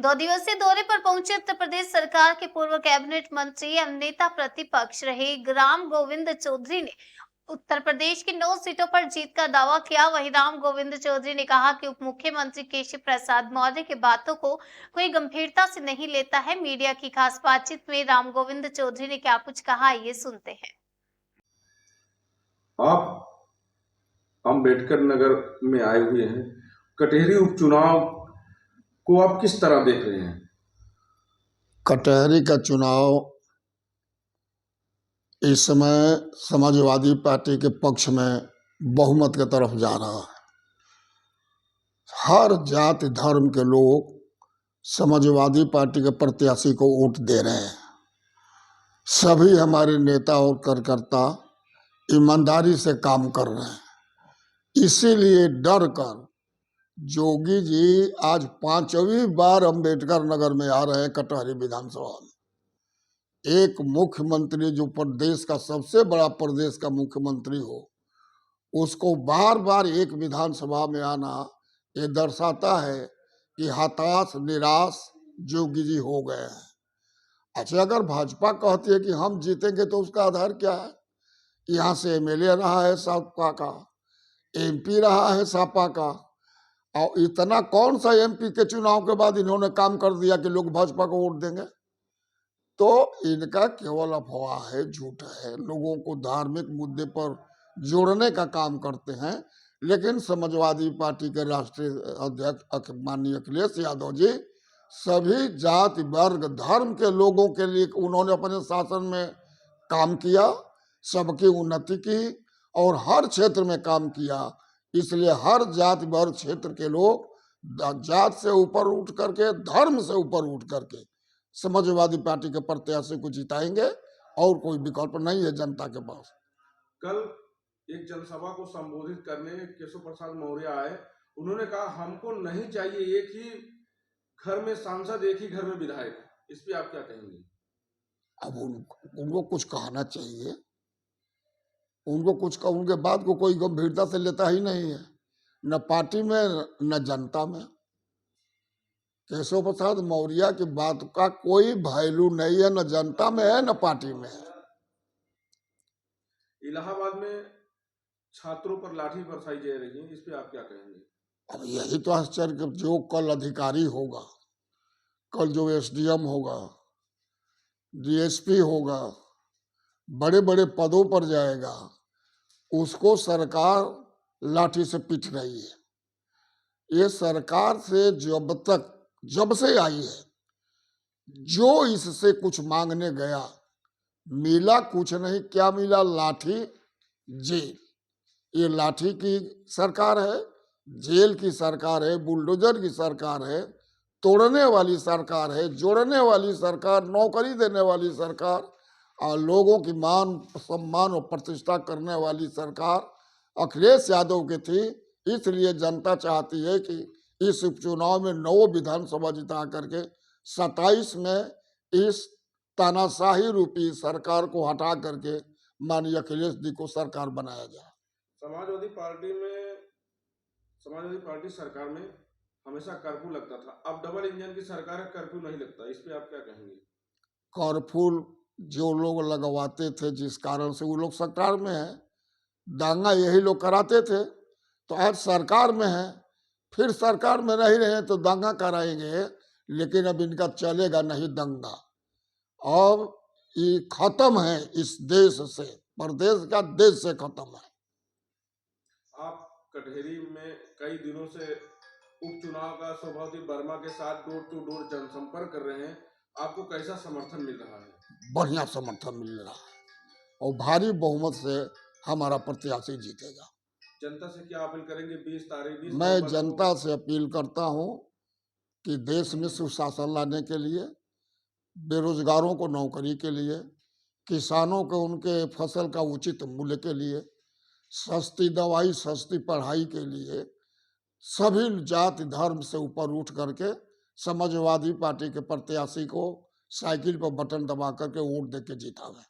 2 दिवसीय दौरे पर पहुंचे उत्तर प्रदेश सरकार के पूर्व कैबिनेट मंत्री एवं नेता प्रतिपक्ष रहे राम गोविंद चौधरी ने उत्तर प्रदेश की 9 सीटों पर जीत का दावा किया। वहीं राम गोविंद चौधरी ने कहा कि उप मुख्यमंत्री केशव प्रसाद मौर्य की बातों को कोई गंभीरता से नहीं लेता है। मीडिया की खास बातचीत में राम गोविंद चौधरी ने क्या कुछ कहा, ये सुनते हैं। आप अम्बेडकर नगर में आए हुए हैं, कटहरी उपचुनाव को आप किस तरह देख रहे हैं? कटहरी का चुनाव इस समय समाजवादी पार्टी के पक्ष में बहुमत की तरफ जा रहा है। हर जाति धर्म के लोग समाजवादी पार्टी के प्रत्याशी को वोट दे रहे हैं। सभी हमारे नेता और कार्यकर्ता ईमानदारी से काम कर रहे हैं। इसीलिए डर कर जोगी जी आज 5वीं बार अम्बेडकर नगर में आ रहे हैं कटहरी विधानसभा में। एक मुख्यमंत्री जो प्रदेश का सबसे बड़ा प्रदेश का मुख्यमंत्री हो, उसको बार बार एक विधानसभा में आना ये दर्शाता है कि हताश निराश जोगी जी हो गए हैं। अच्छा, अगर भाजपा कहती है कि हम जीतेंगे तो उसका आधार क्या है? यहाँ से एमएलए रहा है सपा का, एमपी रहा है सपा का, और इतना कौन सा एमपी के चुनाव के बाद इन्होंने काम कर दिया कि लोग भाजपा को वोट देंगे? तो इनका केवल अफवाह है, झूठ है। लोगों को धार्मिक मुद्दे पर जोड़ने का काम करते हैं। लेकिन समाजवादी पार्टी के राष्ट्रीय अध्यक्ष माननीय अखिलेश यादव जी सभी जाति वर्ग धर्म के लोगों के लिए उन्होंने अपने शासन में काम किया, सबकी उन्नति की और हर क्षेत्र में काम किया। इसलिए हर जाति वर्ग क्षेत्र के लोग जात से ऊपर उठ करके, धर्म से ऊपर उठ करके समाजवादी पार्टी के प्रत्याशी को जिताएंगे और कोई विकल्प नहीं है जनता के पास। कल एक जनसभा को संबोधित करने केशव प्रसाद मौर्य आए, उन्होंने कहा हमको नहीं चाहिए एक ही घर में सांसद, एक ही घर में विधायक। इस पे आप क्या कहेंगे? अब उनको कुछ कहना चाहिए। उनके बात को कोई गंभीरता से लेता ही नहीं है, न पार्टी में न जनता में। केशव प्रसाद मौर्य की बात का कोई वैल्यू नहीं है, न जनता में है न पार्टी में है। इलाहाबाद में छात्रों पर लाठी बरसाई जा रही है, इस पे आप क्या कहेंगे? अब यही तो आश्चर्य, जो कल अधिकारी होगा, कल जो एसडीएम होगा, डीएसपी होगा, बड़े बड़े पदों पर जाएगा, उसको सरकार लाठी से पीट रही है। ये सरकार से जब से आई है, जो इससे कुछ मांगने गया मिला कुछ नहीं। क्या मिला? लाठी, जेल। ये लाठी की सरकार है, जेल की सरकार है, बुलडोजर की सरकार है, तोड़ने वाली सरकार है, जोड़ने वाली सरकार, नौकरी देने वाली सरकार और लोगों की मान सम्मान और प्रतिष्ठा करने वाली सरकार अखिलेश यादव की थी। इसलिए जनता चाहती है कि इस उपचुनाव में 9 विधानसभा जिता करके 27 में इस तानाशाही रूपी सरकार को हटा करके माननीय अखिलेश जी को सरकार बनाया जाए। समाजवादी पार्टी सरकार में हमेशा कर्फ्यू लगता था, अब डबल इंजन की सरकार है, कर्फ्यू नहीं लगता। इस पे आप क्या कहेंगे? कर्फ्यू जो लोग लगवाते थे, जिस कारण से वो लोग सरकार में है, दांगा यही लोग कराते थे, तो आज सरकार में है, फिर सरकार में नहीं रहे तो दंगा कराएंगे। लेकिन अब इनका चलेगा नहीं दंगा। अब ये खत्म है इस देश से, प्रदेश का देश से खत्म है। आप कटहरी में कई दिनों से उपचुनाव का सौभाग्य वर्मा के साथ डोर टू डोर जनसंपर्क कर रहे हैं, आपको कैसा समर्थन मिल रहा है? बढ़िया समर्थन मिल रहा है और भारी बहुमत से हमारा प्रत्याशी जीतेगा। जनता से क्या अपील करेंगे? 20 तारीख मैं जनता से अपील करता हूं कि देश में सुशासन लाने के लिए, बेरोजगारों को नौकरी के लिए, किसानों को उनके फसल का उचित मूल्य के लिए, सस्ती दवाई सस्ती पढ़ाई के लिए सभी जाति धर्म से ऊपर उठ करके समाजवादी पार्टी के प्रत्याशी को साइकिल पर बटन दबा करके वोट देके जितावे।